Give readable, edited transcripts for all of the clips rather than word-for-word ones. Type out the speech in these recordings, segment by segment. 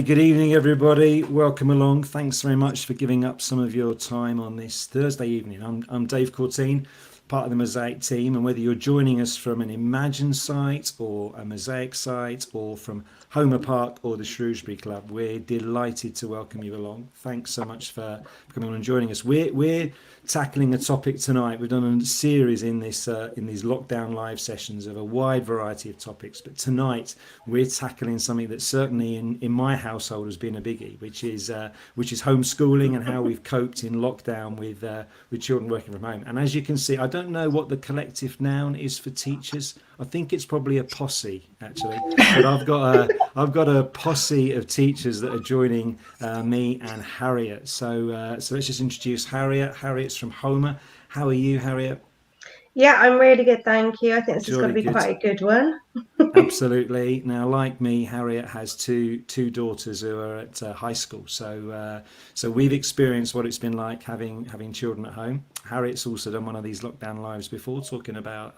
good evening, everybody. Welcome along. Thanks very much for giving up some of your time on this Thursday evening. I'm Dave Courtine, part of the Mosaic team, and whether you're joining us from an Imagine site or a Mosaic site or from Homer Park or the Shrewsbury Club, we're delighted to welcome you along. Thanks so much for coming on and joining us. We're tackling a topic tonight. We've done a series in these lockdown live sessions of a wide variety of topics, but tonight we're tackling something that certainly in my household has been a biggie, which is homeschooling and how we've coped in lockdown with children working from home. And as you can see, I don't know what the collective noun is for teachers. I think it's probably a posse, actually. But I've got a posse of teachers that are joining me and Harriet. So let's just introduce Harriet. Harriet's from Homer. How are you, Harriet? Yeah, I'm really good, thank you. I think this is going to be quite a good one. Absolutely. Now, like me, Harriet has two daughters who are at high school. So we've experienced what it's been like having children at home. Harriet's also done one of these lockdown lives before, talking about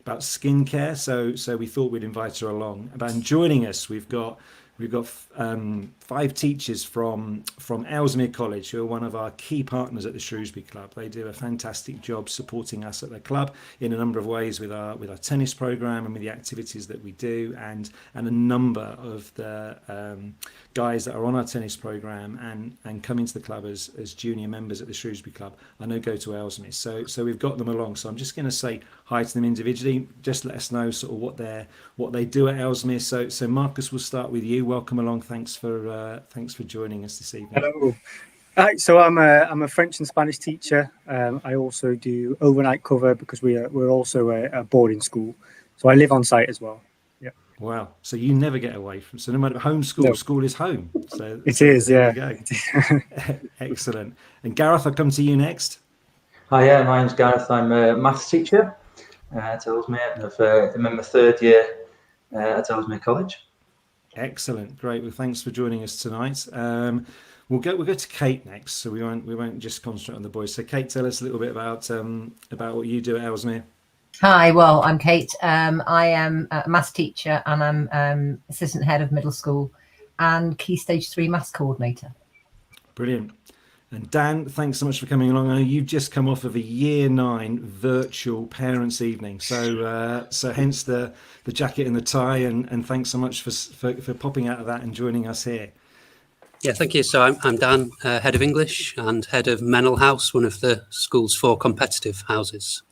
skincare. So we thought we'd invite her along. And joining us, we've got 5 teachers from Ellesmere College, who are one of our key partners at the Shrewsbury Club. They do a fantastic job supporting us at the club in a number of ways with our tennis program and with the activities that we do, and a number of the guys that are on our tennis program and come into the club as junior members at the Shrewsbury Club, I know go to Ellesmere. So we've got them along. So I'm just going to say hi to them individually. Just let us know sort of what they do at Ellesmere. So Marcus, we'll start with you. Welcome along. Thanks for joining us this evening. Hello. So I'm a French and Spanish teacher. I also do overnight cover because we're also a boarding school. So I live on site as well. Yeah. Wow. So you never get away from. So no matter homeschool, no. School is home. So it is. There Yeah. You go. Excellent. And Gareth, I'll come to you next. Hi, yeah, my name's Gareth. I'm a maths teacher at Ellesmere, and I'm in my 3rd year at Ellesmere College. Excellent, great. Well, thanks for joining us tonight. We'll go to Kate next, so we won't just concentrate on the boys. So, Kate, tell us a little bit about what you do at Ellesmere. Hi, well, I'm Kate. I am a maths teacher, and I'm assistant head of middle school and Key Stage 3 maths coordinator. Brilliant. And Dan, thanks so much for coming along. I know you've just come off of a Year 9 virtual parents' evening, so hence the jacket and the tie, and thanks so much for popping out of that and joining us here. Yeah, thank you. So I'm Dan, head of English and head of Mennell House, one of the school's 4 competitive houses.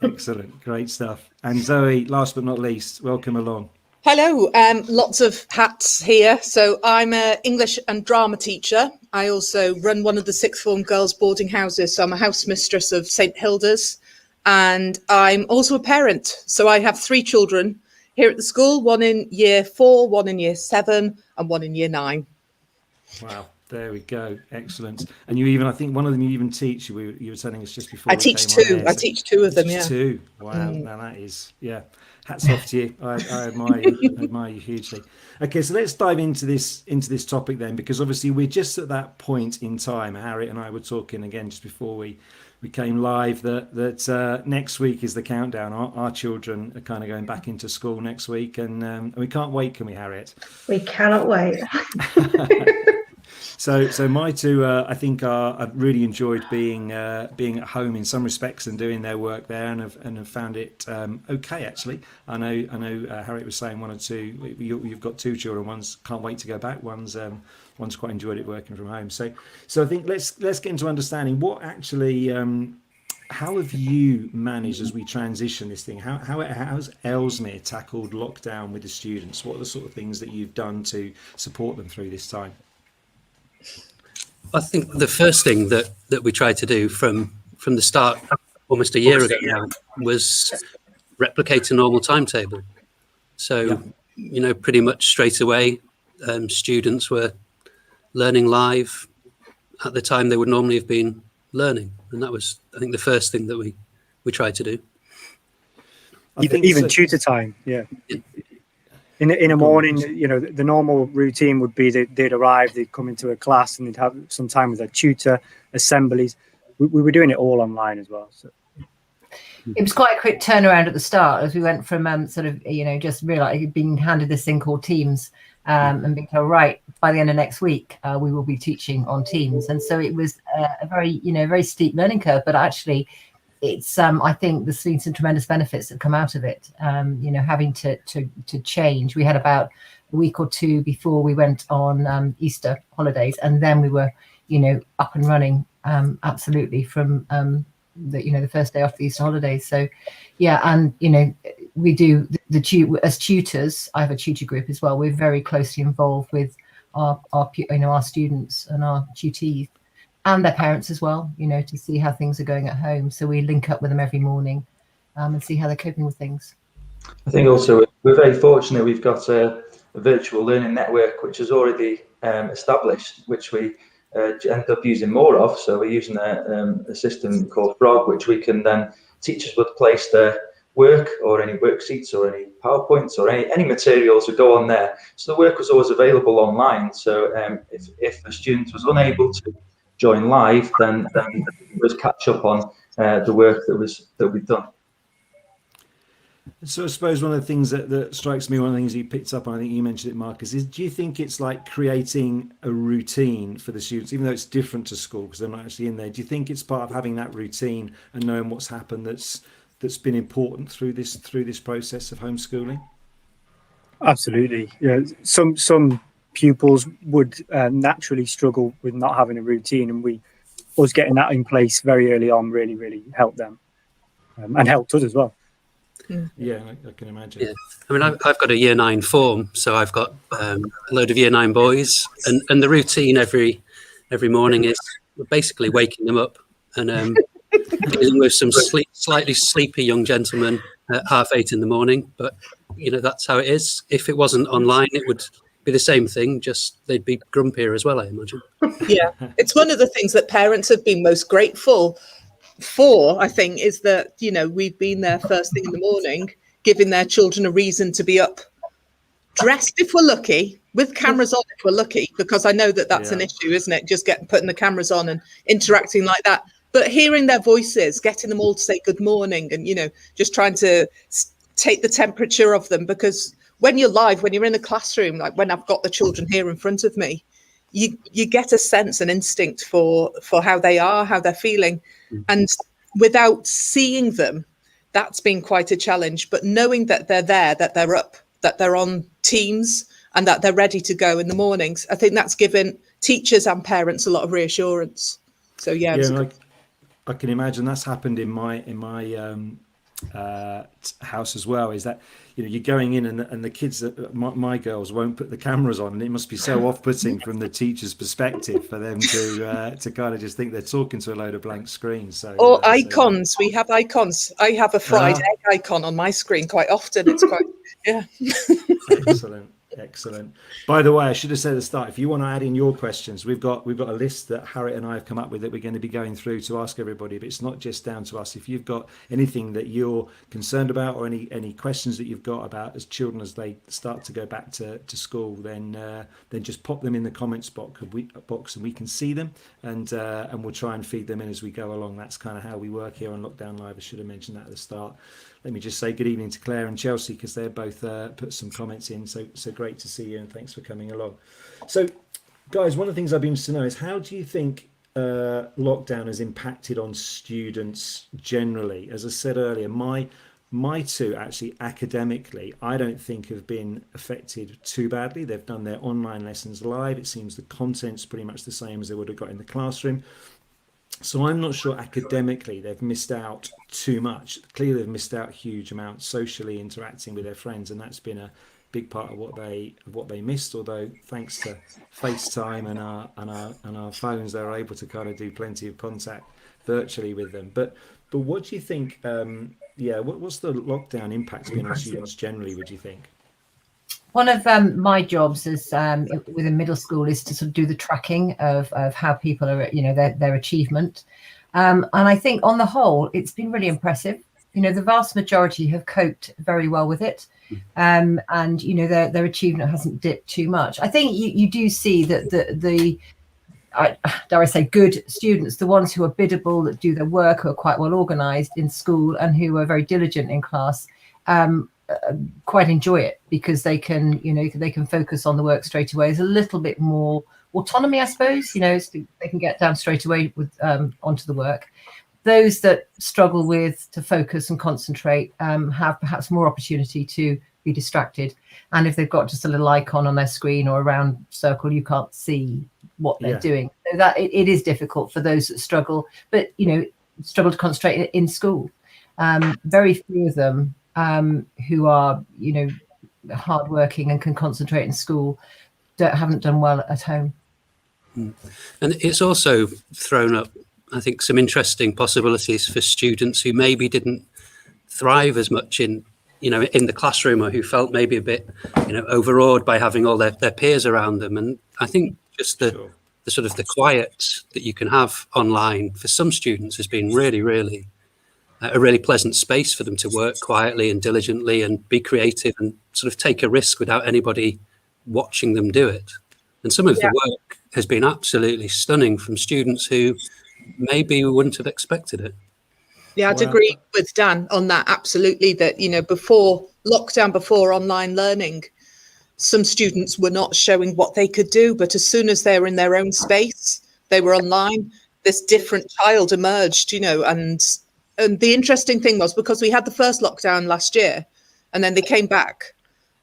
Excellent, great stuff. And Zoe, last but not least, welcome along. Hello, lots of hats here. So I'm an English and drama teacher. I also run one of the 6th form girls' boarding houses. So I'm a house mistress of St Hilda's, and I'm also a parent. So I have 3 children here at the school, 1 in year 4, 1 in year 7, and 1 in year 9. Wow, there we go. Excellent. And you even, I think one of them you even teach, you were telling us just before. I teach 2. I teach 2 of them, yeah. 2. Wow, now that is, yeah. Hats off to you. I admire you hugely. Okay, so let's dive into this topic then, because obviously we're just at that point in time. Harriet and I were talking again just before we came live that next week is the countdown. Our children are kind of going back into school next week, and we can't wait, can we, Harriet? We cannot wait. So my 2, I think, I've really enjoyed being at home in some respects and doing their work there, and have found it okay, actually. I know Harriet was saying 1 or 2. You've got 2 children. One's can't wait to go back. One's quite enjoyed it working from home. So I think let's get into understanding what actually. How have you managed as we transition this thing? How's Ellesmere tackled lockdown with the students? What are the sort of things that you've done to support them through this time? I think the first thing that we tried to do from the start, almost a year ago now, was replicate a normal timetable. So, pretty much straight away, students were learning live at the time they would normally have been learning. And that was, I think, the first thing that we tried to do. Even tutor time, yeah. In the morning, the normal routine would be they'd arrive, they'd come into a class, and they'd have some time with their tutor, assemblies. We were doing it all online as well. So it was quite a quick turnaround at the start, as we went from just realising being handed this thing called Teams and being told, right, by the end of next week, we will be teaching on Teams. And so it was a very, very steep learning curve, but actually it's, I think there's been some tremendous benefits that come out of it. Having to change. We had about a week or two before we went on Easter holidays, and then we were, up and running absolutely from the first day after the Easter holidays. So yeah, and we do as tutors. I have a tutor group as well. We're very closely involved with our students and our tutees and their parents as well, to see how things are going at home. So we link up with them every morning and see how they're coping with things. I think also we're very fortunate. We've got a virtual learning network which is already established, which we end up using more of. So we're using a system called Frog, which we can then, teachers would place their work or any worksheets or any PowerPoints or any materials would go on there. So the work was always available online. So if a student was unable to join live, then it was catch up on the work that we've done. So I suppose one of the things that strikes me, one of the things you picked up on, I think you mentioned it, Marcus, is do you think it's like creating a routine for the students, even though it's different to school because they're not actually in there? Do you think it's part of having that routine and knowing what's happened that's been important through this process of homeschooling? Absolutely. Yeah, some pupils would naturally struggle with not having a routine, and us getting that in place very early on really helped them and helped us as well. Yeah, I can imagine. Yeah. I mean, I've got a year 9 form, so I've got a load of year 9 boys, and the routine every morning is basically waking them up and dealing with some slightly sleepy young gentlemen at 8:30 in the morning. But that's how it is. If it wasn't online, it would be the same thing, just they'd be grumpier as well, I imagine. Yeah, it's one of the things that parents have been most grateful for, I think, is that we've been there first thing in the morning, giving their children a reason to be up, dressed if we're lucky, with cameras on if we're lucky, because I know that's an issue, isn't it? Just putting the cameras on and interacting like that. But hearing their voices, getting them all to say good morning, and just trying to take the temperature of them, because when you're live, when you're in the classroom, like when I've got the children here in front of me, you get a sense, an instinct for how they are, how they're feeling. And without seeing them, that's been quite a challenge. But knowing that they're there, that they're up, that they're on Teams, and that they're ready to go in the mornings, I think that's given teachers and parents a lot of reassurance. So yeah, I can imagine that's happened in my house as well. Is that you're going in and the kids, my girls, won't put the cameras on, and it must be so off-putting from the teacher's perspective for them to kind of just think they're talking to a load of blank screens. So icons. We have icons. I have a fried egg icon on my screen quite often. It's quite Excellent. By the way, I should have said at the start, if you want to add in your questions, we've got a list that Harriet and I have come up with that we're going to be going through to ask everybody. But it's not just down to us. If you've got anything that you're concerned about, or any questions that you've got about as children as they start to go back to school, then just pop them in the comments box and we can see them, and we'll try and feed them in as we go along. That's kind of how we work here on Lockdown Live. I should have mentioned that at the start. Let me just say good evening to Claire and Chelsea, because they're both put some comments in. So great to see you, and thanks for coming along. So, guys, one of the things I'd be interested to know is, how do you think lockdown has impacted on students generally? As I said earlier, my two actually academically, I don't think have been affected too badly. They've done their online lessons live. It seems the content's pretty much the same as they would have got in the classroom. So I'm not sure academically they've missed out too much. Clearly they've missed out huge amounts socially interacting with their friends, and that's been a big part of what they missed. Although thanks to FaceTime and our phones, they're able to kind of do plenty of contact virtually with them. But what do you think? What's the lockdown impact been on students generally, would you think? One of my jobs is within middle school is to sort of do the tracking of how people are, their achievement. And I think on the whole, it's been really impressive. The vast majority have coped very well with it. And, their achievement hasn't dipped too much. I think you do see that dare I say, good students, the ones who are biddable, that do their work, who are quite well organised in school and who are very diligent in class, quite enjoy it, because they can, they can focus on the work straight away. There's a little bit more autonomy, I suppose. So they can get down straight away with onto the work. Those that struggle to focus and concentrate have perhaps more opportunity to be distracted. And if they've got just a little icon on their screen or a round circle, you can't see what they're doing. So that it is difficult for those that struggle, but struggle to concentrate in school. Very few of them who are hardworking and can concentrate in school haven't done well at home. And it's also thrown up, I think, some interesting possibilities for students who maybe didn't thrive as much in the classroom, or who felt maybe a bit overawed by having all their peers around them. And I think just the sort of the quiet that you can have online for some students has been really, really a really pleasant space for them to work quietly and diligently and be creative and sort of take a risk without anybody watching them do it. And some of the work has been absolutely stunning from students who maybe wouldn't have expected it. Yeah, I'd agree with Dan on that. Absolutely. That, before lockdown, before online learning, some students were not showing what they could do. But as soon as they were in their own space, they were online, this different child emerged, and the interesting thing was, because we had the first lockdown last year and then they came back.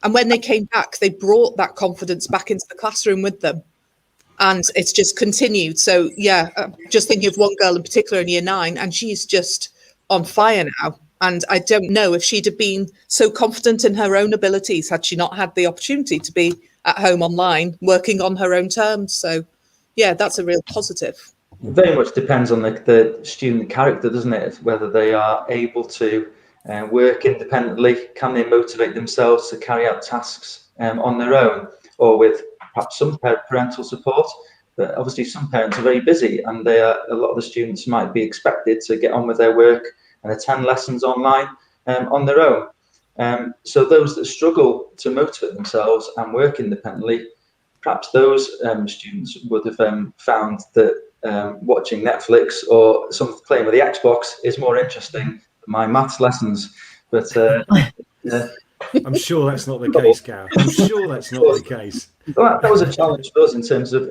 And when they came back, they brought that confidence back into the classroom with them. And it's just continued. So, just thinking of one girl in particular in year 9, and she's just on fire now. And I don't know if she'd have been so confident in her own abilities had she not had the opportunity to be at home online, working on her own terms. So, that's a real positive. It very much depends on the student character, doesn't it? Whether they are able to work independently, can they motivate themselves to carry out tasks on their own, or with perhaps some parental support. But obviously some parents are very busy, and a lot of the students might be expected to get on with their work and attend lessons online on their own. So those that struggle to motivate themselves and work independently, perhaps those students would have found that watching Netflix or playing with the Xbox is more interesting than my maths lessons. But I'm sure that's not the case, Gareth. I'm sure that's not the case. Well, that was a challenge for us in terms of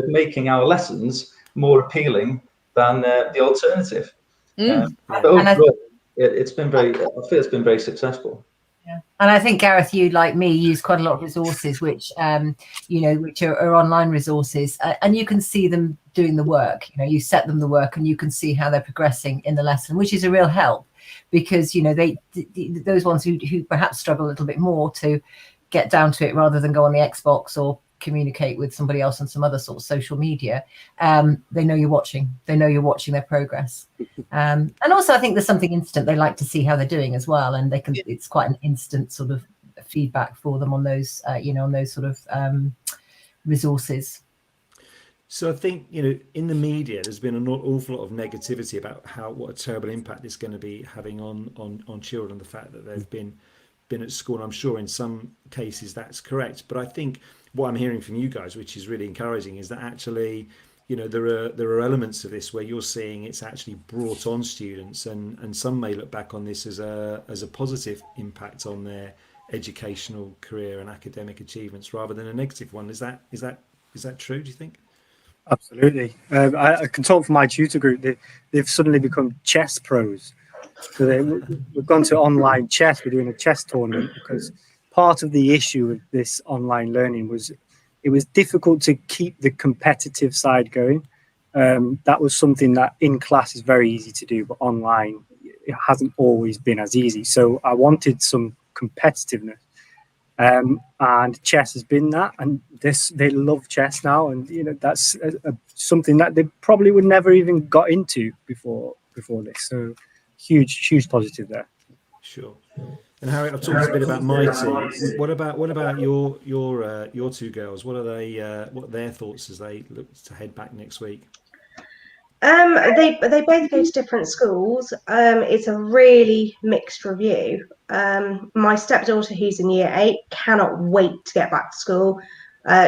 making our lessons more appealing than the alternative. But overall, it's been I feel it's been very successful. Yeah. And I think, Gareth, you, like me, use quite a lot of resources, which which are online resources, and you can see them doing the work. You set them the work, and you can see how they're progressing in the lesson, which is a real help, because those ones who perhaps struggle a little bit more to get down to it rather than go on the Xbox or communicate with somebody else on some other sort of social media, they know you're watching. They know you're watching their progress, and also I think there's something instant. They like to see how they're doing as well, and they can. It's quite an instant sort of feedback for them on those, on those sort of resources. So I think in the media, there's been an awful lot of negativity about what a terrible impact it's going to be having on children. The fact that they've been at school, and I'm sure in some cases that's correct. But I think what I'm hearing from you guys, which is really encouraging, is that actually, there are elements of this where you're seeing it's actually brought on students, and some may look back on this as a positive impact on their educational career and academic achievements rather than a negative one. Is that true, do you think? Absolutely. I can talk for my tutor group. They've suddenly become chess pros. So we've gone to online chess. We're doing a chess tournament because part of the issue with this online learning was it was difficult to keep the competitive side going. That was something that in class is very easy to do, but online it hasn't always been as easy. So I wanted some competitiveness. And chess has been that, and they love chess now, and that's something that they probably would never even got into before this. So huge positive there. Sure. And Harry, I've talked a bit about my two. What about your two girls? What are their thoughts as they look to head back next week? They both go to different schools. It's a really mixed review. My stepdaughter, who's in year 8, cannot wait to get back to school.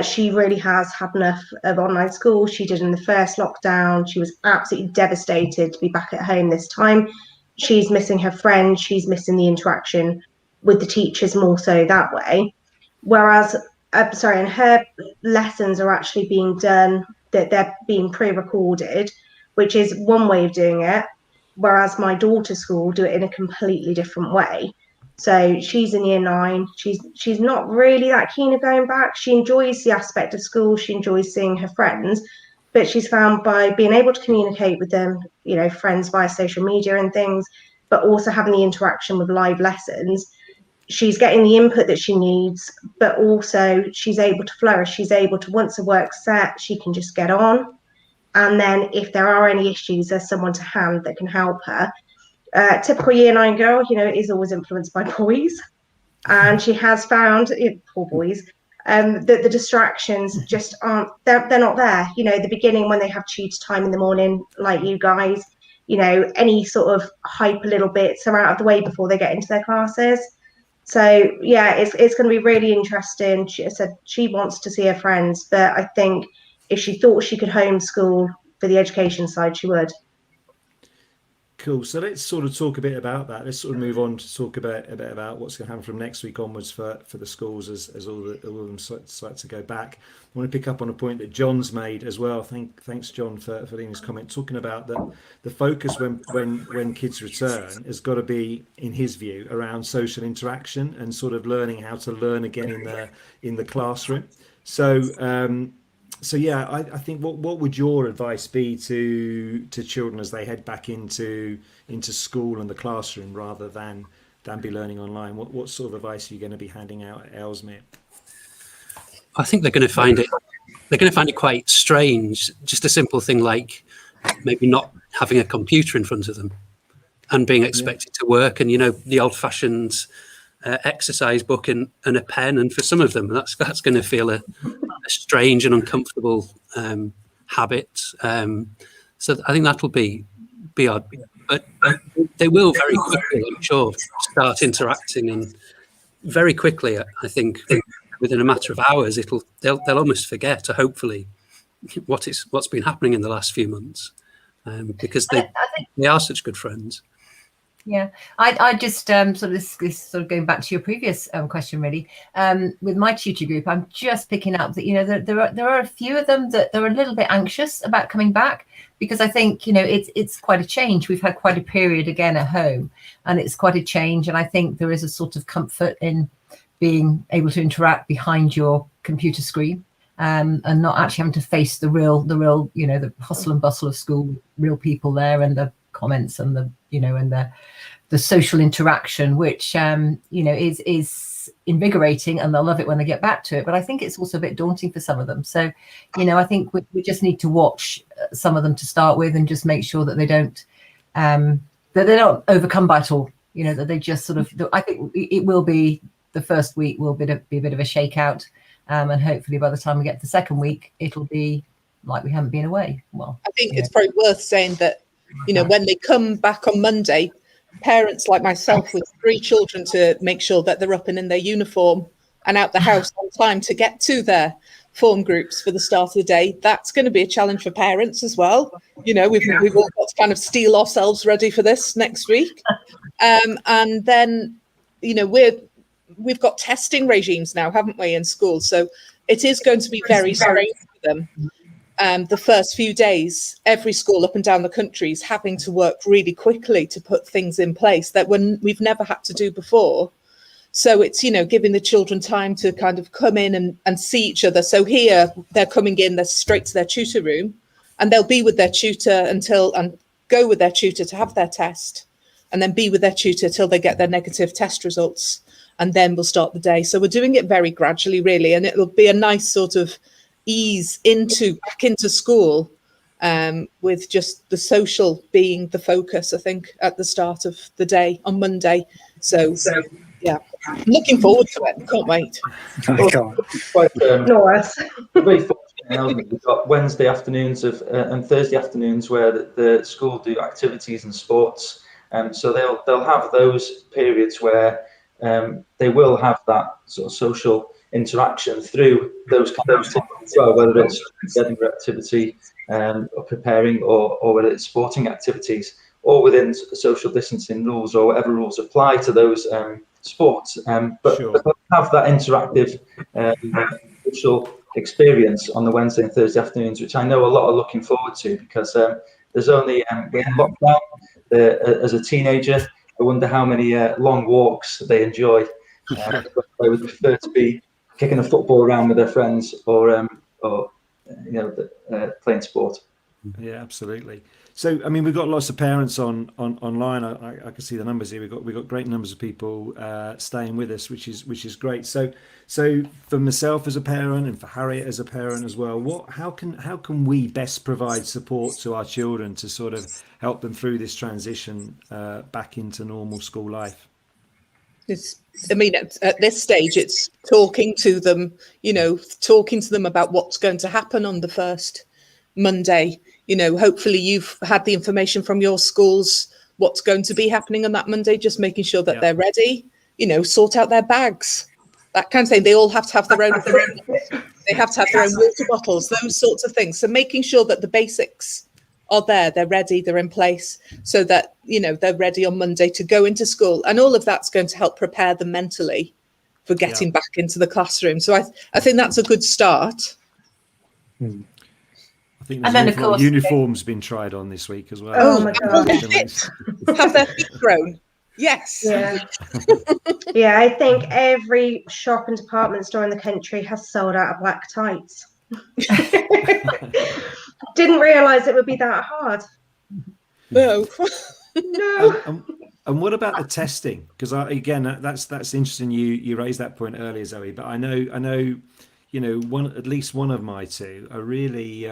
She really has had enough of online school. She did in the first lockdown. She was absolutely devastated to be back at home this time. She's missing her friends. She's missing the interaction with the teachers more so that way. Whereas, and her lessons are actually being done, that they're being pre-recorded, which is one way of doing it. Whereas my daughter's school do it in a completely different way. So she's in year 9. She's not really that keen of going back. She enjoys the aspect of school. She enjoys seeing her friends, but she's found by being able to communicate with them, you know, friends via social media and things, but also having the interaction with live lessons, she's getting the input that she needs, but also she's able to flourish. She's able to, once the work's set, she can just get on. And then if there are any issues, there's someone to hand that can help her. Typical year 9 girl, you know, is always influenced by boys. And she has found, poor boys, that the distractions just aren't, they're not there. You know, the beginning when they have tutor time in the morning, like you guys, you know, any sort of hype a little bits are out of the way before they get into their classes. So yeah, it's going to be really interesting. She said she wants to see her friends, but I think if she thought she could homeschool for the education side, she would. Cool. So let's sort of talk a bit about that. Let's sort of move on to talk a bit about what's going to happen from next week onwards for the schools as all of them decide to go back. I want to pick up on a point that John's made as well. Thanks, John, for leaving his comment, talking about that the focus when kids return has got to be, in his view, around social interaction and sort of learning how to learn again in the classroom. So yeah, I think what would your advice be to children as they head back into school and the classroom rather than be learning online? What sort of advice are you going to be handing out at Ellesmere? I think they're going to find it quite strange. Just a simple thing like maybe not having a computer in front of them and being expected to work, and you know, the old-fashioned exercise book and a pen, and for some of them that's going to feel a strange and uncomfortable habit. So I think that'll be odd, but they will very quickly, I'm sure, start interacting, and very quickly, I think within a matter of hours, they'll almost forget, hopefully, what's been happening in the last few months, because they are such good friends. Yeah, I just sort of this sort of going back to your previous question, really. With my tutor group, I'm just picking up that, you know, there are a few of them that they're a little bit anxious about coming back, because I think, you know, it's quite a change. We've had quite a period again at home, and it's quite a change. And I think there is a sort of comfort in being able to interact behind your computer screen, and not actually having to face the real, you know, the hustle and bustle of school, real people there, and the comments and the, you know, and the social interaction, which you know, is invigorating, and they'll love it when they get back to it. But I think it's also a bit daunting for some of them. So, you know, I think we just need to watch some of them to start with, and just make sure that they don't that they're not overcome by it all. You know, that they just sort of. I think it will be, the first week will be a bit of a shakeout, and hopefully by the time we get to the second week, it'll be like we haven't been away. Well, I think it's probably worth saying that, you know, when they come back on Monday, parents like myself with 3 children, to make sure that they're up and in their uniform and out the house on time to get to their form groups for the start of the day, that's going to be a challenge for parents as well. You know, we've all got to kind of steel ourselves ready for this next week. And then, you know, we've got testing regimes now, haven't we, in school? So it is going to be very strange for them. The first few days, every school up and down the country is having to work really quickly to put things in place that we've never had to do before. So it's, you know, giving the children time to kind of come in and see each other. So here they're coming in, they're straight to their tutor room, and they'll be with their tutor and go with their tutor to have their test, and then be with their tutor till they get their negative test results, and then we'll start the day. So we're doing it very gradually, really, and it'll be a nice sort of ease back into school, with just the social being the focus, I think, at the start of the day on Monday. So yeah, I'm looking forward to it. Can't wait. Very fortunate, we've got Wednesday afternoons and Thursday afternoons where the school do activities and sports, so they'll have those periods where they will have that sort of social interaction through those kind of activities as well, whether it's getting activity or preparing, or whether it's sporting activities, or within social distancing rules, or whatever rules apply to those sports, but Sure. have that interactive social experience on the Wednesday and Thursday afternoons, which I know a lot are looking forward to, because there's only we're in lockdown. As a teenager, I wonder how many long walks they enjoy. They would prefer to be kicking a football around with their friends, or playing sport. Yeah, absolutely. So, I mean, we've got lots of parents online. I can see the numbers here. We've got great numbers of people staying with us, which is great. So for myself as a parent, and for Harriet as a parent as well, how can we best provide support to our children to sort of help them through this transition back into normal school life? At this stage, it's talking to them, about what's going to happen on the first Monday. Hopefully you've had the information from your schools, what's going to be happening on that Monday, just making sure that they're ready, sort out their bags, that kind of thing. They all have to have their own, they have to have their own water bottles, those sorts of things. So making sure that the basics are there, they're ready, they're in place, so that, they're ready on Monday to go into school. And all of that's going to help prepare them mentally for getting back into the classroom. So I think that's a good start. I think there's uniforms been tried on this week as well. Oh my God. Have their feet grown. Yes. Yeah. Yeah, I think every shop and department store in the country has sold out of black tights. Didn't realise it would be that hard. No. No. And what about the testing? Because again, that's interesting. You raised that point earlier, Zoe. But I know, at least one of my two are really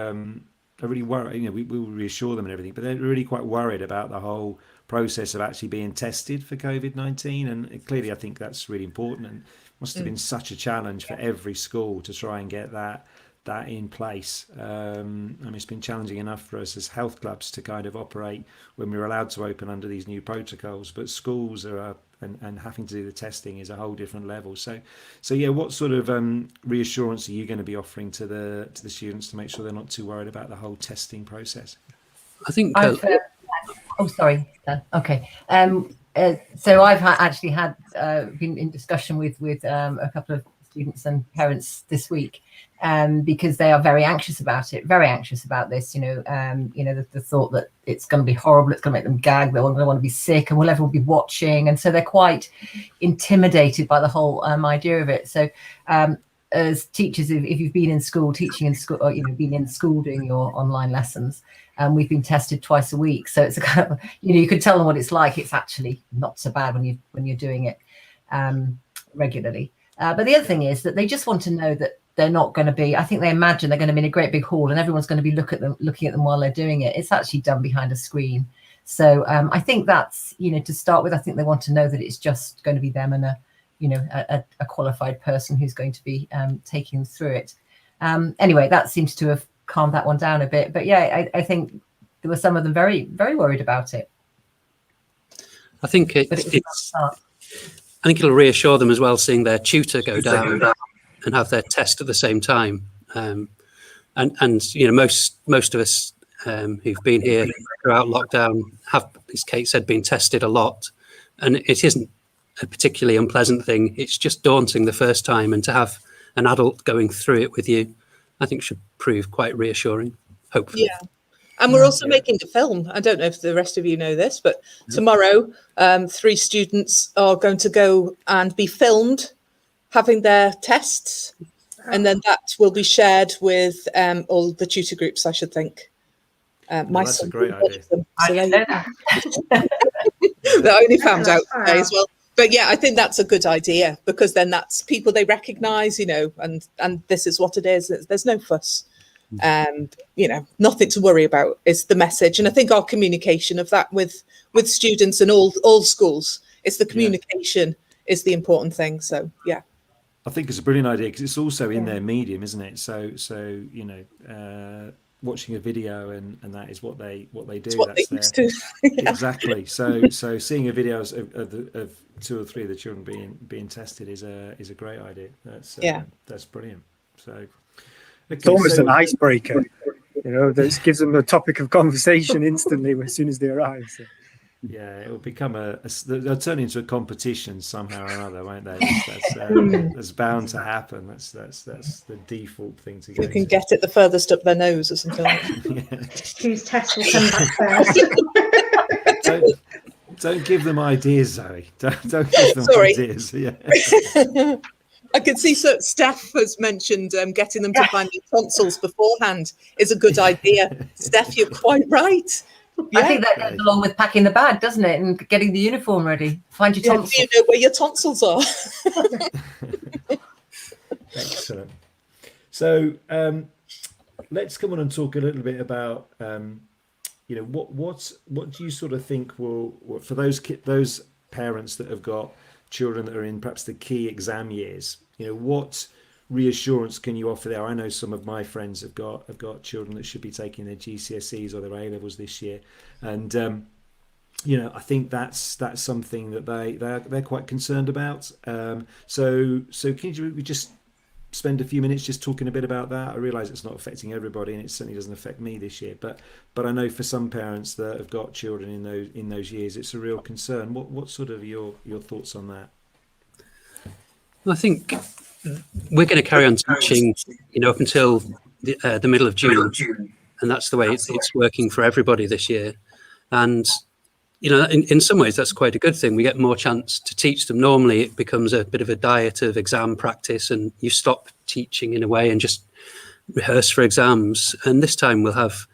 worried. We will reassure them and everything, but they're really quite worried about the whole process of actually being tested for COVID-19. And clearly, I think that's really important, and must have been such a challenge for every school to try and get that in place. It's been challenging enough for us as health clubs to kind of operate when we're allowed to open under these new protocols, but schools are and having to do the testing is a whole different level. So yeah, what sort of reassurance are you going to be offering to the students to make sure they're not too worried about the whole testing process? I think sorry. Okay. So I've actually been in discussion with a couple of students and parents this week, because they are very anxious about it, very anxious about this. The thought that it's going to be horrible, it's going to make them gag, they're going to want to be sick, and will everyone be watching? And so they're quite intimidated by the whole idea of it. So as teachers, if you've been in school, teaching in school, or been in school doing your online lessons, we've been tested twice a week. So it's a kind of, you can tell them what it's like. It's actually not so bad when you're doing it regularly. But the other thing is that they just want to know that they're not going to be, I think they imagine they're going to be in a great big hall and everyone's going to be looking at them while they're doing it. It's actually done behind a screen. So I think that's, to start with, I think they want to know that it's just going to be them and a qualified person who's going to be taking them through it. Anyway, that seems to have calmed that one down a bit. But yeah, I think there were some of them very, very worried about it. I think I think it'll reassure them as well, seeing their tutor go down and have their test at the same time. And most of us who've been here throughout lockdown have, as Kate said, been tested a lot, and it isn't a particularly unpleasant thing. It's just daunting the first time, and to have an adult going through it with you, I think should prove quite reassuring, hopefully. Yeah. And we're also making a film. I don't know if the rest of you know this, but tomorrow 3 students are going to go and be filmed having their tests, and then that will be shared with all the tutor groups, I should think. That's a great idea. I didn't know that. I only found out today as well. But yeah, I think that's a good idea, because then that's people they recognise, and this is what it is. There's no fuss. Nothing to worry about is the message. And I think our communication of that with students and all schools, it's the communication is the important thing. So yeah, I think it's a brilliant idea, because it's also in their medium, isn't it? So watching a video and that is what they do. It's what that's they used to. Exactly. So seeing a video of 2 or 3 of the children being tested is a great idea. That's brilliant. So okay, it's almost an icebreaker, that gives them a topic of conversation instantly as soon as they arrive. So. Yeah, it will become they'll turn into a competition somehow or another, won't they? That's bound to happen. That's the default thing to go Who can to. get it the furthest up their nose or something like that. Whose test will come back first? Don't give them ideas, Zoe. Don't give them Sorry. ideas. Yeah. I can see Steph has mentioned getting them to find their tonsils beforehand is a good idea. Steph, you're quite right. Yeah. I think that goes along with packing the bag, doesn't it? And getting the uniform ready. Find your tonsils. You know where your tonsils are. Excellent. So let's come on and talk a little bit about what do you sort of think will, for those parents that have got children that are in perhaps the key exam years, what reassurance can you offer there? I know some of my friends have got children that should be taking their GCSEs or their A levels this year, and I think that's something that they're quite concerned about. So can we just spend a few minutes just talking a bit about that? I realise it's not affecting everybody, and it certainly doesn't affect me this year. But I know for some parents that have got children in those years, it's a real concern. What sort of your thoughts on that? Well, I think we're going to carry on teaching, up until the middle of June, and that's the way it's working for everybody this year. And in some ways, that's quite a good thing. We get more chance to teach them. Normally, it becomes a bit of a diet of exam practice, and you stop teaching in a way and just rehearse for exams. And this time, we'll have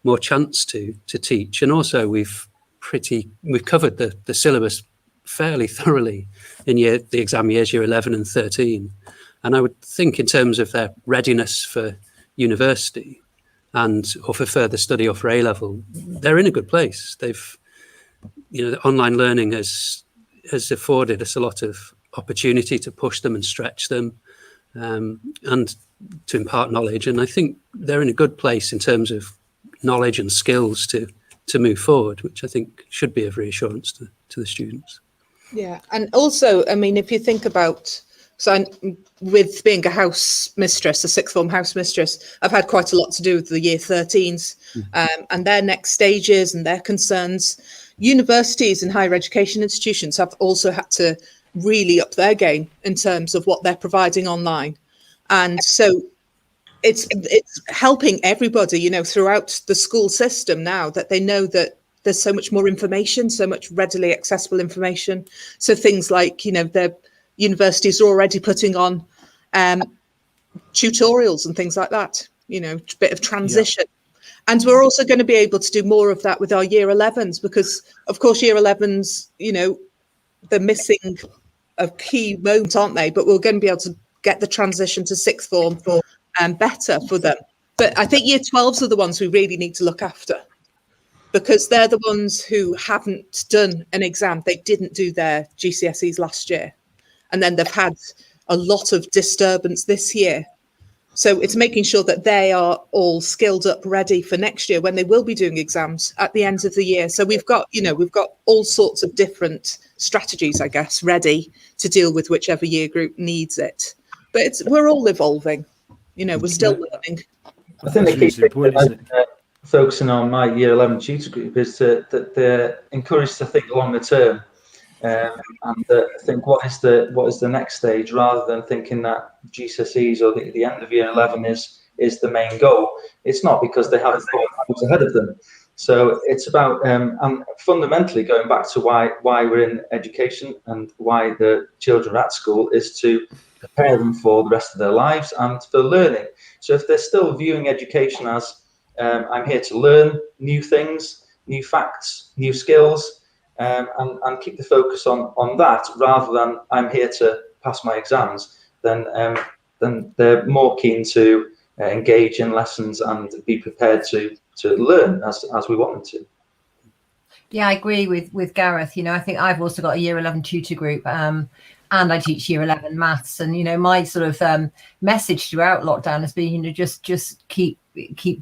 more chance to teach. And also, we've covered the syllabus fairly thoroughly in the exam years, year 11 and 13. And I would think, in terms of their readiness for university or for further study or for A level, they're in a good place. The online learning has afforded us a lot of opportunity to push them and stretch them, and to impart knowledge. And I think they're in a good place in terms of knowledge and skills to move forward, which I think should be of reassurance to the students. Yeah, and also, I mean, if you think about, with being a house mistress, a sixth form house mistress, I've had quite a lot to do with the year 13s and their next stages and their concerns. Universities and higher education institutions have also had to really up their game in terms of what they're providing online. And so it's helping everybody, throughout the school system now, that they know that there's so much more information, so much readily accessible information. So things like, the universities are already putting on tutorials and things like that, a bit of transition. Yeah. And we're also going to be able to do more of that with our year 11s, because, of course, year 11s, they're missing a key moment, aren't they? But we're going to be able to get the transition to sixth form better for them. But I think year 12s are the ones we really need to look after, because they're the ones who haven't done an exam. They didn't do their GCSEs last year. And then they've had a lot of disturbance this year. So it's making sure that they are all skilled up, ready for next year when they will be doing exams at the end of the year. So we've got all sorts of different strategies, I guess, ready to deal with whichever year group needs it. But we're all evolving. We're still learning. I think the key thing focusing on my year 11 tutor group is that they're encouraged to think longer term. And think what is the next stage, rather than thinking that GCSEs or the end of year 11 is the main goal. It's not, because they haven't thought ahead of them. So it's about and fundamentally going back to why we're in education and why the children are at school is to prepare them for the rest of their lives and for learning. So if they're still viewing education as I'm here to learn new things, new facts, new skills, and keep the focus on that, rather than I'm here to pass my exams, then they're more keen to engage in lessons and be prepared to learn as we want them to. Yeah, I agree with Gareth. I think I've also got a year 11 tutor group, and I teach year 11 maths. And my sort of message throughout lockdown has been, just keep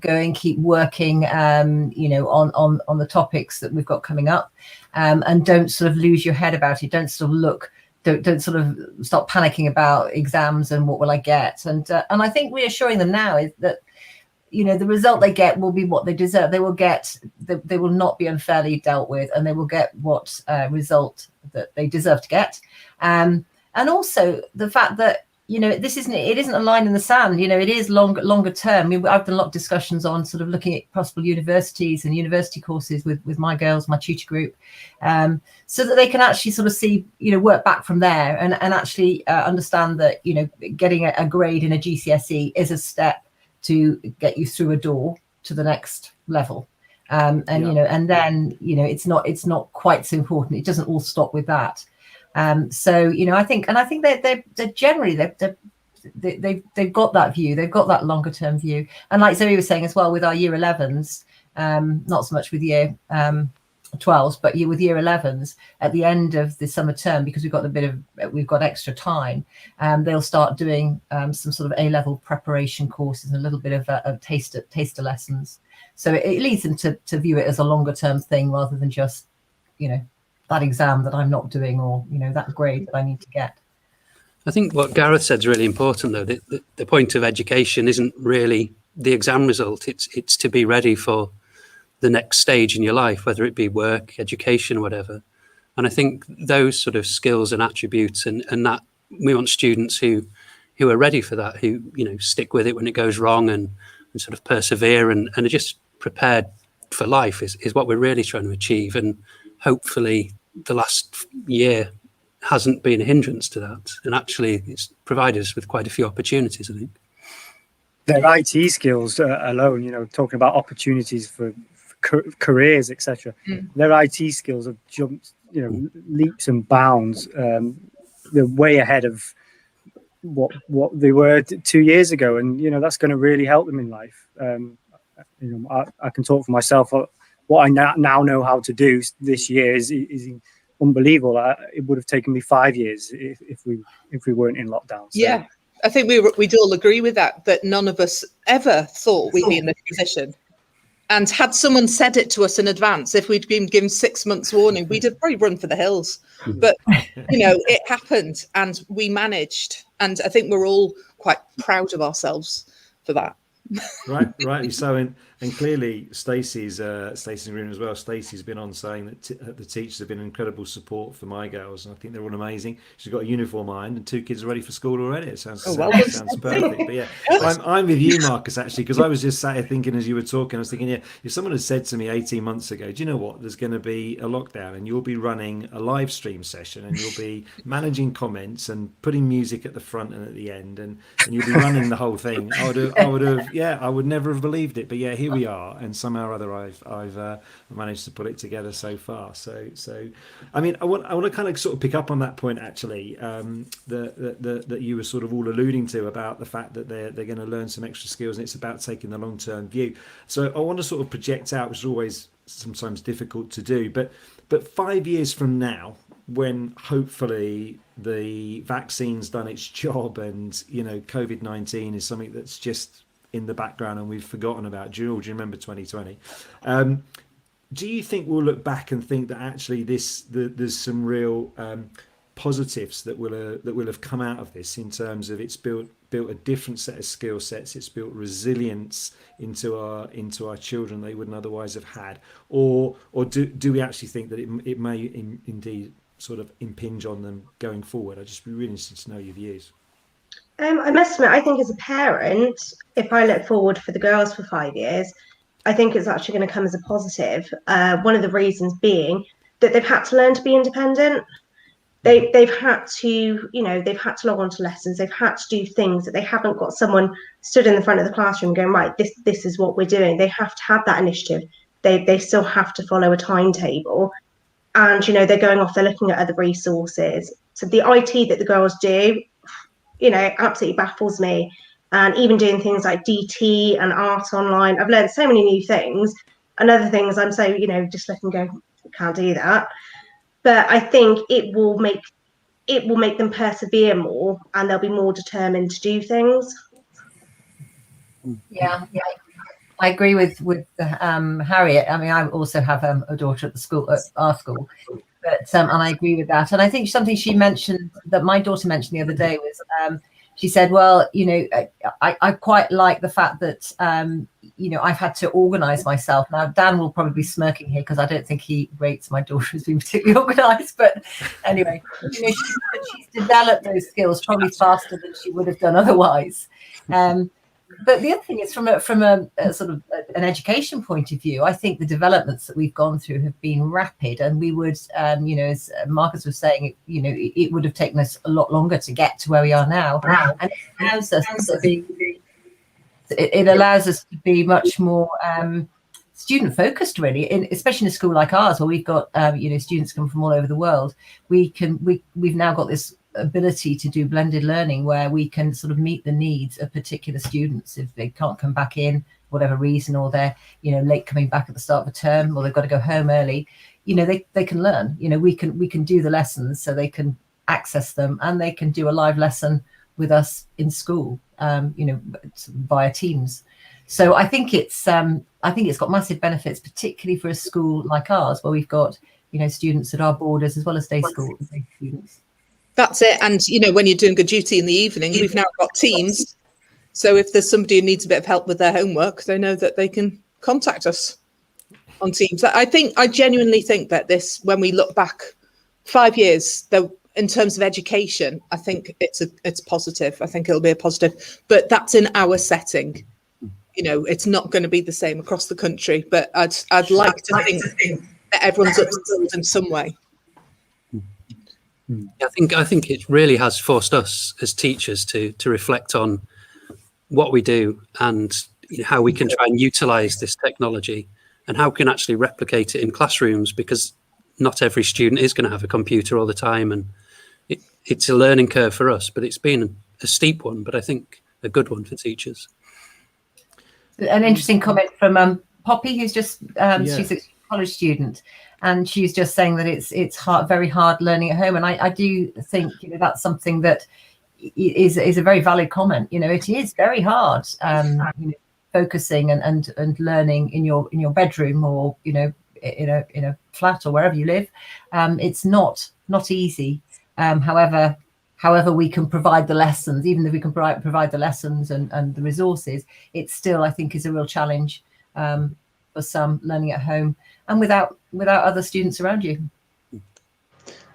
going, keep working, on the topics that we've got coming up, and don't sort of lose your head about it. Don't sort of sort of stop panicking about exams and what will I get. And I think reassuring them now is that, the result they get will be what they deserve. They will get they will not be unfairly dealt with, and they will get what result that they deserve to get. And also the fact that, it isn't a line in the sand. It is longer term. I mean, I've done a lot of discussions on sort of looking at possible universities and university courses with my girls, my tutor group, so that they can actually sort of see, work back from there and actually understand that, getting a grade in a GCSE is a step to get you through a door to the next level. And then it's not quite so important. It doesn't all stop with that. So I think they're generally they've got that view. They've got that longer term view. And like Zoe was saying as well, with our year 11s, not so much with year 12s, but with year 11s, at the end of the summer term, because we've got extra time, they'll start doing some sort of A-level preparation courses and a little bit of taster lessons. So it leads them to view it as a longer term thing rather than just, that exam that I'm not doing, or, that grade that I need to get. I think what Gareth said is really important, though. The point of education isn't really the exam result. It's to be ready for the next stage in your life, whether it be work, education, whatever. And I think those sort of skills and attributes, and that we want students who are ready for that, who, stick with it when it goes wrong and sort of persevere and are just prepared for life is what we're really trying to achieve. And hopefully the last year hasn't been a hindrance to that. And actually it's provided us with quite a few opportunities, I think. Their IT skills alone, talking about opportunities for careers, etc. Their IT skills have jumped, leaps and bounds. They're way ahead of what they were 2 years ago, and that's going to really help them in life. I can talk for myself. What I now know how to do this year is unbelievable. It would have taken me 5 years if we weren't in lockdown. So. Yeah, I think we'd all agree with that none of us ever thought we'd be in this position. And had someone said it to us in advance, if we'd been given 6 months warning, we'd have probably run for the hills. But, it happened and we managed. And I think we're all quite proud of ourselves for that. Rightly so. And clearly Stacey's in the room as well. Stacey's been on saying that the teachers have been incredible support for my girls, and I think they're all amazing. She's got a uniform ironed and 2 kids are ready for school already. It sounds perfect. But yeah, I'm with you, Marcus, actually, because I was just sat here thinking as you were talking, I was thinking, if someone had said to me 18 months ago, do you know what, there's going to be a lockdown and you'll be running a live stream session and you'll be managing comments and putting music at the front and at the end, and you'll be running the whole thing, I would never have believed it. But yeah, here we are, and somehow or other I've managed to put it together so far. So I mean, I want to kind of sort of pick up on that point, actually, that you were sort of all alluding to about the fact that they're going to learn some extra skills, and it's about taking the long-term view. So I want to sort of project out, which is always sometimes difficult to do, but 5 years from now, when hopefully the vaccine's done its job and COVID-19 is something that's just in the background and we've forgotten about. Do you remember 2020? Do you think we'll look back and think that actually there's some real positives that will have come out of this, in terms of it's built a different set of skill sets, it's built resilience into our children they wouldn't otherwise have had, or do we actually think that it may indeed sort of impinge on them going forward? I'd just be really interested to know your views. I must admit, I think as a parent, if I look forward for the girls for 5 years, I think it's actually going to come as a positive. One of the reasons being that they've had to learn to be independent. They've had to, log on to lessons. They've had to do things that they haven't got someone stood in the front of the classroom going, right, this is what we're doing. They have to have that initiative. They still have to follow a timetable. And, they're going off, they're looking at other resources. So the IT that the girls do, absolutely baffles me. And even doing things like DT and art online, I've learned so many new things. And other things I'm so, just letting go, can't do that. But I think it will make them persevere more, and they'll be more determined to do things. Yeah. I agree with Harriet. I mean, I also have a daughter at our school, but and I agree with that. And I think something she mentioned that my daughter mentioned the other day was she said, well, I quite like the fact that I've had to organise myself. Now, Dan will probably be smirking here because I don't think he rates my daughter as being particularly organised. But anyway, she's developed those skills probably faster than she would have done otherwise. But the other thing is, from a sort of an education point of view, I think the developments that we've gone through have been rapid, and we would, as Marcus was saying, it would have taken us a lot longer to get to where we are now. And it allows us to be much more student focused, really, especially in a school like ours, where we've got students come from all over the world. We've now got this ability to do blended learning where we can sort of meet the needs of particular students if they can't come back in for whatever reason, or they're late coming back at the start of a term, or they've got to go home early. They can learn. We can do the lessons so they can access them, and they can do a live lesson with us in school, via Teams. So I think it's got massive benefits, particularly for a school like ours, where we've got students that are boarders as well as day school students. That's it. And, when you're doing a duty in the evening, we've now got Teams. So if there's somebody who needs a bit of help with their homework, they know that they can contact us on Teams. I genuinely think that when we look back 5 years, in terms of education, I think it's positive. I think it'll be a positive, but that's in our setting. It's not going to be the same across the country, but I'd like to think that everyone's upskilled in some way. I think it really has forced us as teachers to reflect on what we do and how we can try and utilize this technology and how we can actually replicate it in classrooms, because not every student is going to have a computer all the time, and it's a learning curve for us, but it's been a steep one, but I think a good one for teachers. An interesting comment from Poppy, who's just she's a college student, and she's just saying that it's hard, very hard learning at home, and I do think that's something that is a very valid comment. It is very hard focusing and learning in your bedroom, or in a flat, or wherever you live. It's not easy. However we can provide the lessons, even if we can provide the lessons and the resources, it still, I think, is a real challenge for some learning at home and without other students around you.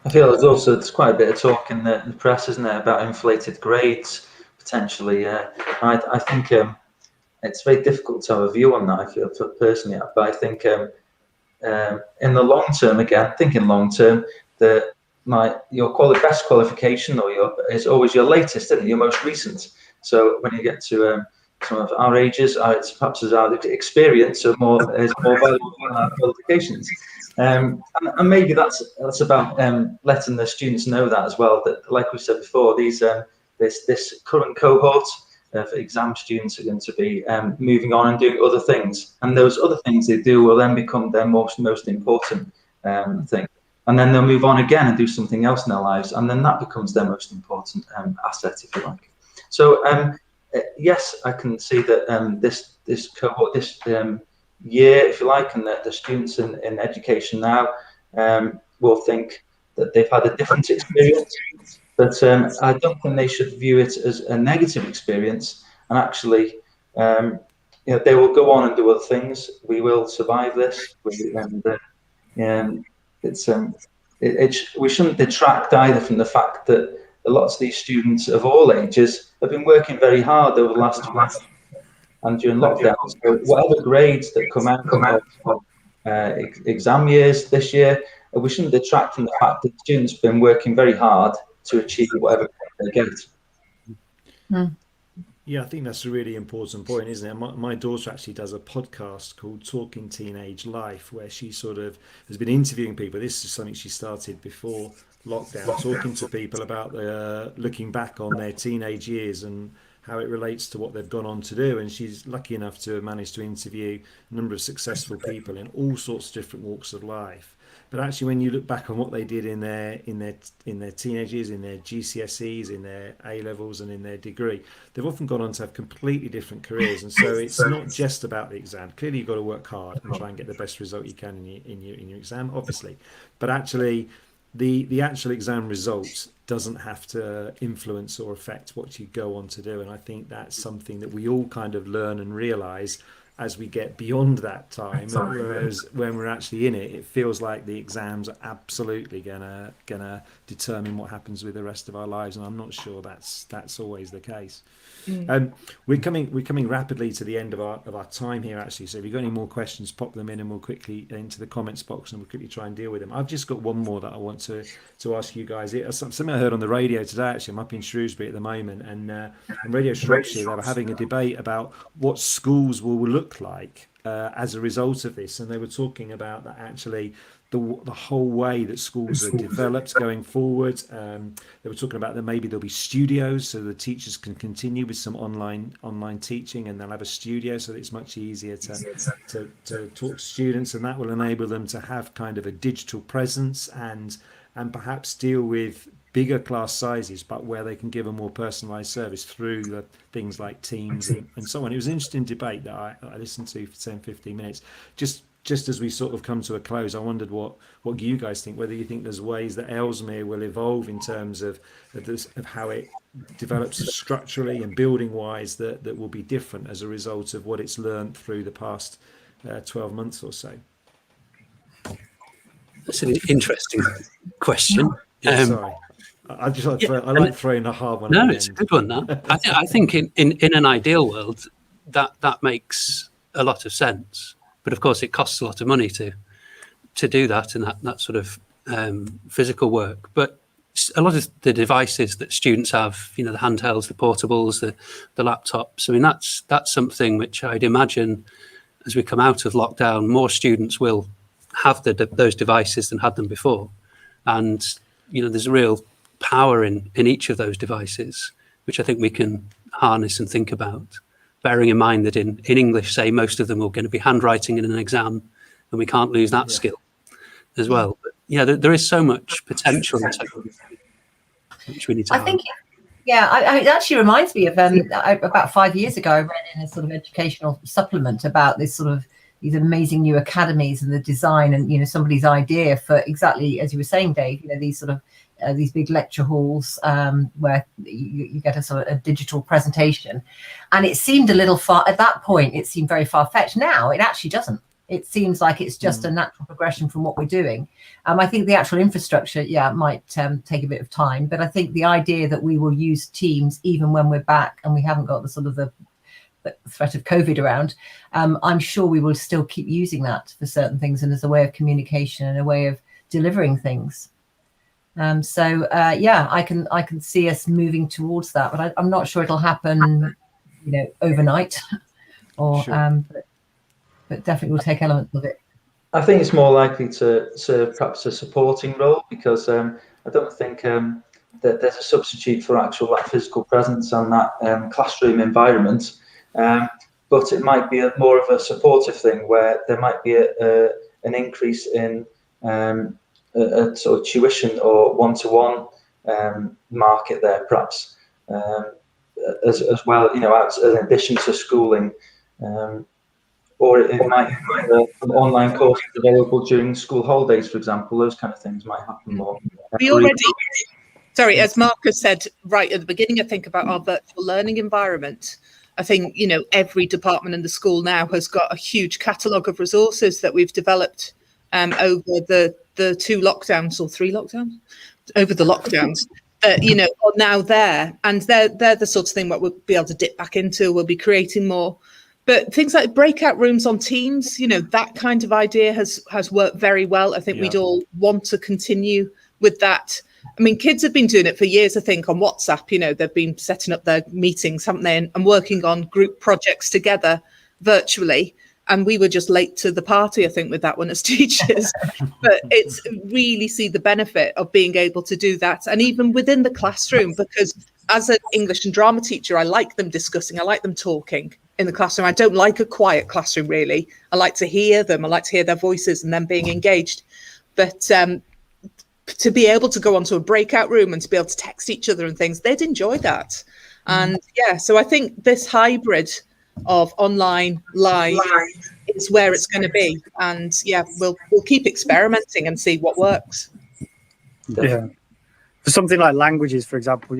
I feel there's quite a bit of talk in the press, isn't there, about inflated grades potentially. I think it's very difficult to have a view on that, I feel, personally, but I think in the long term, that your best qualification is always your latest, isn't it? Your most recent. So when you get to some of our ages, it's perhaps as our experience is more valuable than our qualifications. And maybe that's about letting the students know that as well, that, like we said before, this current cohort of exam students are going to be moving on and doing other things, and those other things they do will then become their most important thing, and then they'll move on again and do something else in their lives, and then that becomes their most important asset, if you like. So yes, I can see that this cohort, this year, if you like, and that the students in education now will think that they've had a different experience, but I don't think they should view it as a negative experience, and actually they will go on and do other things. We will survive this, we shouldn't detract either from the fact that lots of these students of all ages have been working very hard over the last 2 months and during lockdown. So whatever grades that come out of exam years this year, we shouldn't detract from the fact that students have been working very hard to achieve whatever they get. Yeah, I think that's a really important point, isn't it? My daughter actually does a podcast called Talking Teenage Life, where she sort of has been interviewing people. This is something she started before lockdown, talking to people about looking back on their teenage years and how it relates to what they've gone on to do. And she's lucky enough to have managed to interview a number of successful people in all sorts of different walks of life. But actually, when you look back on what they did in their teenage years, in their GCSEs, in their A levels, and in their degree, they've often gone on to have completely different careers. And so it's not just about the exam. Clearly, you've got to work hard and try and get the best result you can in your exam, obviously. But actually, the actual exam result doesn't have to influence or affect what you go on to do. And I think that's something that we all kind of learn and realise as we get beyond that time. Whereas when we're actually in it, it feels like the exams are absolutely gonna determine what happens with the rest of our lives, and I'm not sure that's always the case. We're coming rapidly to the end of our time here, actually. So if you've got any more questions, pop them in, and we'll quickly into the comments box, and we'll quickly try and deal with them. I've just got one more that I want to ask you guys. It's something I heard on the radio today. Actually, I'm up in Shrewsbury at the moment, and on Radio Shropshire they were having a debate about what schools will look like as a result of this, and they were talking about that actually. The whole way that schools are developed going forward. They were talking about that maybe there'll be studios so the teachers can continue with some online teaching, and they'll have a studio so that it's much easier to talk to students, and that will enable them to have kind of a digital presence and perhaps deal with bigger class sizes, but where they can give a more personalised service through the things like Teams and so on. It was an interesting debate that I listened to for 10-15 minutes. Just as we sort of come to a close, I wondered what you guys think, whether you think there's ways that Ellesmere will evolve in terms of how it develops structurally and building wise that will be different as a result of what it's learned through the past 12 months or so. That's an interesting question. Sorry. I like throwing a hard one. No, it's a good one. That I think in an ideal world that makes a lot of sense. But of course, it costs a lot of money to do that and that sort of physical work. But a lot of the devices that students have, the handhelds, the portables, the laptops. I mean, that's something which I'd imagine as we come out of lockdown, more students will have those devices than had them before. And there's a real power in each of those devices, which I think we can harness and think about. Bearing in mind that in English, say, most of them are going to be handwriting in an exam, and we can't lose that skill as well. But there is so much potential in technology, which we need to. I think, it actually reminds me of about 5 years ago, I read in a sort of educational supplement about this sort of these amazing new academies and the design and somebody's idea for exactly as you were saying, Dave. These sort of these big lecture halls where you get a sort of a digital presentation, and it seemed a little far at that point. It seemed very far-fetched. Now it actually doesn't. It seems like it's just a natural progression from what we're doing. I think the actual infrastructure, might take a bit of time, but I think the idea that we will use Teams even when we're back and we haven't got the sort of the threat of COVID around, I'm sure we will still keep using that for certain things and as a way of communication and a way of delivering things. I can see us moving towards that, but I'm not sure it'll happen, overnight, or sure. But definitely we'll take elements of it. I think it's more likely to serve perhaps a supporting role, because I don't think that there's a substitute for actual physical presence on that classroom environment. But it might be more of a supportive thing where there might be an increase in a sort of tuition or one-to-one market there, perhaps, as well, as an addition to schooling. Or it might be an online course available during school holidays, for example. Those kind of things might happen more. We already, as Marcus said right at the beginning, I think about our virtual learning environment. I think, every department in the school now has got a huge catalogue of resources that we've developed over the 2 lockdowns or 3 lockdowns, over the lockdowns, are now there. And they're the sort of thing that we'll be able to dip back into. We'll be creating more. But things like breakout rooms on Teams, that kind of idea has worked very well. I think we'd all want to continue with that. I mean, kids have been doing it for years, I think, on WhatsApp. They've been setting up their meetings, haven't they, and working on group projects together virtually. And we were just late to the party, I think, with that one as teachers. But it's really see the benefit of being able to do that. And even within the classroom, because as an English and drama teacher, I like them discussing, I like them talking in the classroom. I don't like a quiet classroom, really. I like to hear them. I like to hear their voices and them being engaged. But to be able to go onto a breakout room and to be able to text each other and things, they'd enjoy that. And so I think this hybrid of online, live is where it's going to be. And we'll keep experimenting and see what works. Yeah. For something like languages, for example,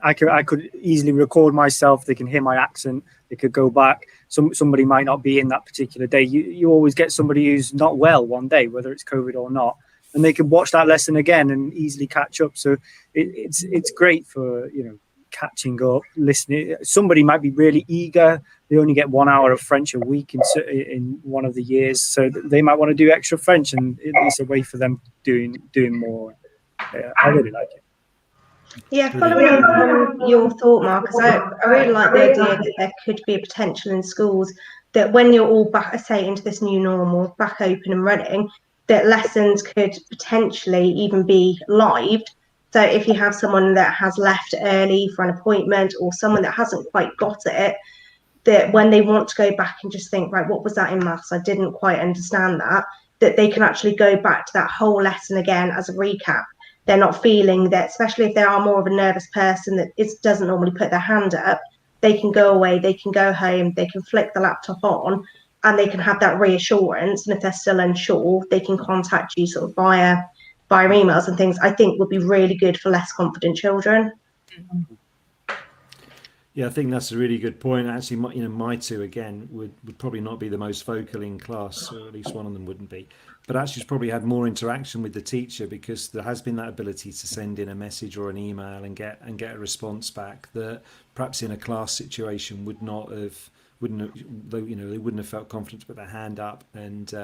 I could easily record myself. They can hear my accent. They could go back. Somebody might not be in that particular day. You always get somebody who's not well one day, whether it's COVID or not, and they can watch that lesson again and easily catch up. So it's great for, you know, catching up, listening. Somebody might be really eager. They only get 1 hour of French a week in one of the years, so they might want to do extra French, and it's a way for them doing more. I really like it. Yeah, following on from your thought, Marcus, I really like the idea that there could be a potential in schools that when you're all back, say, into this new normal, back open and running, that lessons could potentially even be lived. So if you have someone that has left early for an appointment, or someone that hasn't quite got it, that when they want to go back and just think, right, what was that in maths? I didn't quite understand that they can actually go back to that whole lesson again as a recap. They're not feeling that, especially if they are more of a nervous person that doesn't normally put their hand up, they can go away, they can go home, they can flick the laptop on, and they can have that reassurance. And if they're still unsure, they can contact you sort of via emails and things. I think would be really good for less confident children. Yeah, I think that's a really good point. Actually, my two again would probably not be the most vocal in class, or at least one of them wouldn't be. But actually, it's probably had more interaction with the teacher, because there has been that ability to send in a message or an email and get a response back that perhaps in a class situation they wouldn't have felt confident to put their hand up and.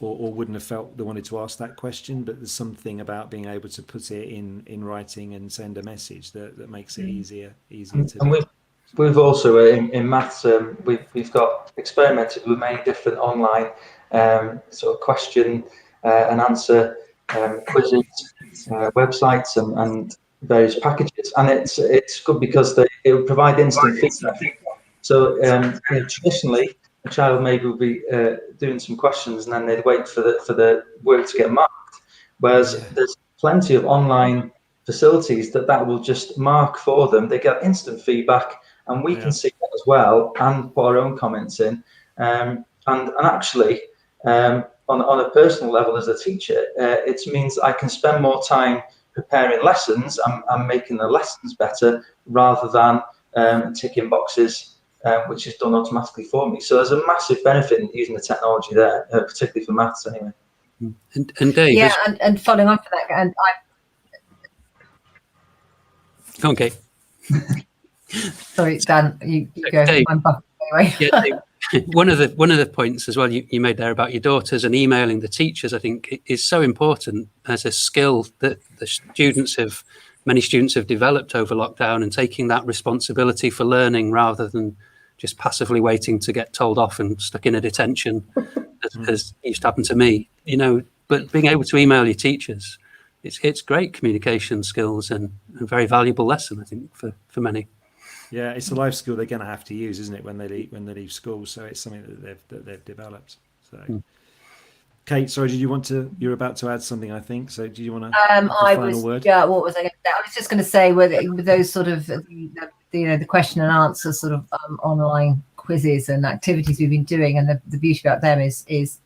Or wouldn't have felt they wanted to ask that question, but there's something about being able to put it in writing and send a message that makes it easier to. And we've also in maths we've got experimented with many different online sort of question and answer quizzes, websites and various packages, and it's good because it will provide instant feedback. So traditionally, a child maybe will be doing some questions and then they'd wait for the work to get marked. Whereas there's plenty of online facilities that will just mark for them. They get instant feedback, and we can see that as well and put our own comments in. And actually, on a personal level as a teacher, it means I can spend more time preparing lessons and making the lessons better rather than ticking boxes. Which is done automatically for me. So there's a massive benefit in using the technology there, particularly for maths anyway. And Dave, yeah, and following on for that, and okay. Sorry, Dan, you go. Dave, I'm buffing anyway. Yeah, Dave, one of the points as well you made there about your daughters and emailing the teachers, I think is so important as a skill that many students have developed over lockdown, and taking that responsibility for learning rather than just passively waiting to get told off and stuck in a detention, as used to happen to me. But being able to email your teachers, it's great communication skills and a very valuable lesson, I think, for many. Yeah, it's a life skill they're going to have to use, isn't it, when they leave school? So it's something that they've developed. So, Kate, sorry, you're about to add something, I think. So, do you want to? Final word? Yeah. What was I going to say? I was just going to say with those sort of the question and answer sort of online quizzes and activities we've been doing, and the beauty about them is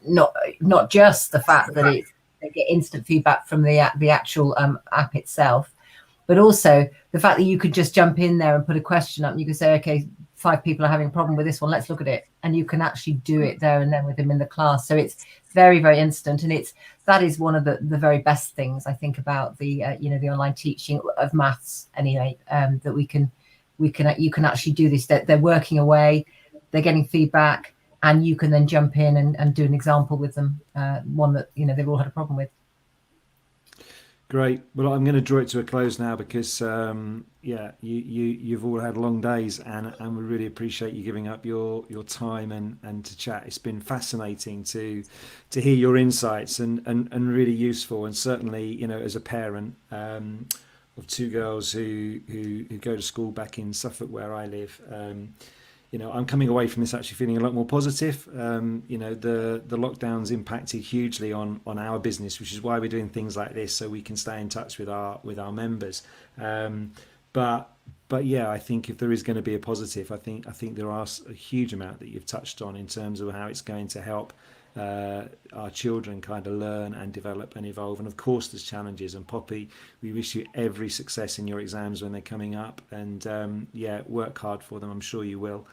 not just the fact that they get instant feedback from the actual app itself, but also the fact that you could just jump in there and put a question up and you can say, okay, 5 people are having a problem with this one, let's look at it. And you can actually do it there and then with them in the class. So it's very, very instant. And that is one of the very best things I think about the online teaching of maths anyway, that you can actually do this. They're working away, they're getting feedback, and you can then jump in and do an example with them, one that they've all had a problem with. Great. Well, I'm going to draw it to a close now because you've all had long days, and we really appreciate you giving up your time and to chat. It's been fascinating to hear your insights and really useful, and certainly as a parent of 2 girls who go to school back in Suffolk where I live. I'm coming away from this actually feeling a lot more positive. The lockdown's impacted hugely on our business, which is why we're doing things like this, so we can stay in touch with our members. But yeah, I think if there is going to be a positive, I think there are a huge amount that you've touched on in terms of how it's going to help our children kind of learn and develop and evolve. And of course there's challenges, and Poppy, we wish you every success in your exams when they're coming up, and yeah, work hard for them. I'm sure you will.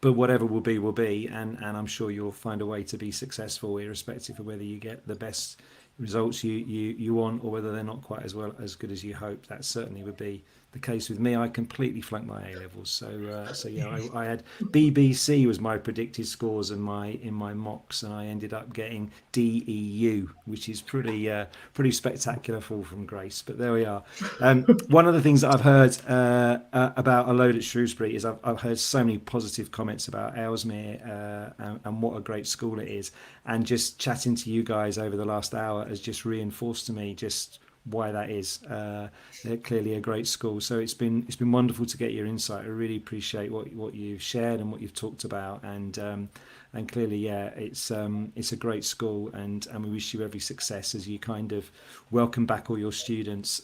But whatever will be, and I'm sure you'll find a way to be successful, irrespective of whether you get the best results you want, or whether they're not quite as good as you hope. That certainly would be the case with me. I completely flunked my A levels, so yeah, I had BBC was my predicted scores in my mocks, and I ended up getting DEU, which is pretty spectacular fall from grace. But there we are. One of the things that I've heard about a load at Shrewsbury is I've heard so many positive comments about Ellesmere and what a great school it is, and just chatting to you guys over the last hour has just reinforced to me just why that is. They're clearly a great school, so it's been wonderful to get your insight. I really appreciate what you've shared and what you've talked about, and clearly, yeah, it's a great school, and we wish you every success as you kind of welcome back all your students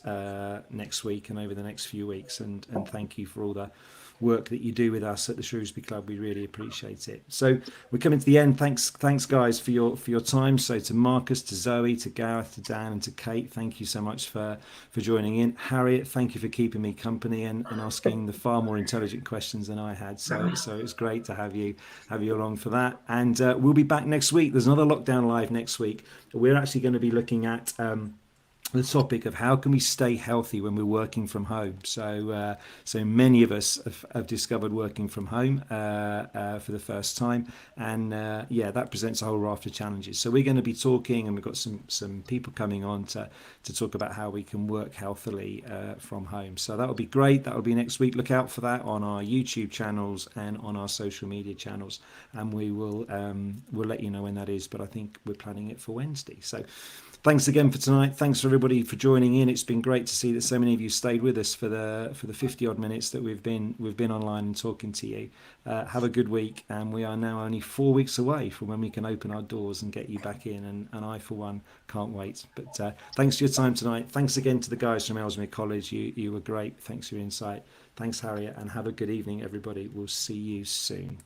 next week and over the next few weeks, and thank you for all the work that you do with us at the Shrewsbury Club. We really appreciate it. So we're coming to the end. Thanks guys for your time. So to Marcus, to Zoe, to Gareth, to Dan, and to Kate, thank you so much for joining in. Harriet, thank you for keeping me company and asking the far more intelligent questions than I had. So it's great to have you along for that. And we'll be back next week. There's another Lockdown Live next week. We're actually going to be looking at the topic of how can we stay healthy when we're working from home. So many of us have discovered working from home for the first time, and yeah, that presents a whole raft of challenges. So we're going to be talking, and we've got some people coming on to talk about how we can work healthily from home. So that'll be great. That'll be next week. Look out for that on our YouTube channels and on our social media channels, and we'll let you know when that is, but I think we're planning it for Wednesday. So thanks again for tonight. Thanks for everybody for joining in. It's been great to see that so many of you stayed with us for the 50 odd minutes that we've been online and talking to you. Have a good week, and we are now only 4 weeks away from when we can open our doors and get you back in, and I for one can't wait. But thanks for your time tonight. Thanks again to the guys from Ellesmere College. You were great. Thanks for your insight. Thanks, Harriet, and have a good evening, everybody. We'll see you soon.